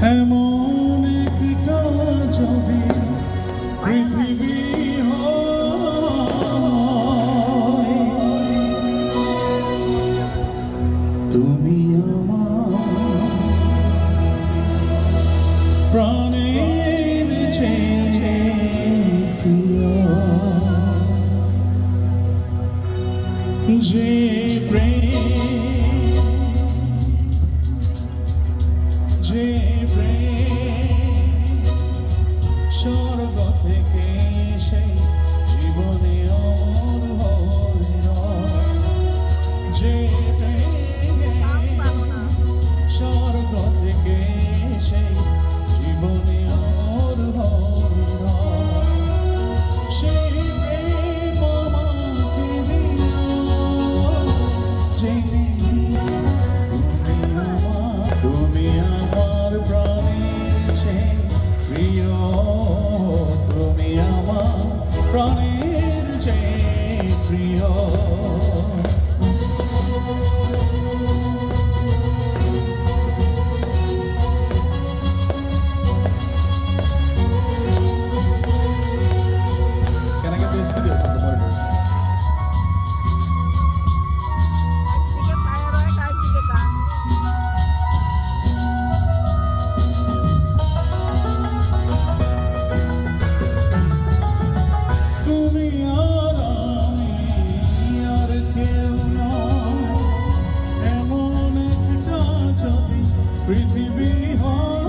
এমন একটা যদি পৃথিবী হয়, তুমি আমার প্রাণের চেয়ে প্রিয়। যে প্রেম, যে প্রেম স্বর্গ থেকে সেই জীবনে অমর হইল, যে প্রেম স্বর্গ থেকে সেই জীবনে অমর হইল, সেই প্রেম আমাকে দিও। জেনে তুমি আমার প্রাণের চেয়ে প্রিয়, তুমি আমার প্রাণের চেয়ে প্রিয়। Can I get these videos on the borders? তুমি আর আমি আর কেউ নয়, এমন একটা যদি পৃথিবী হয়।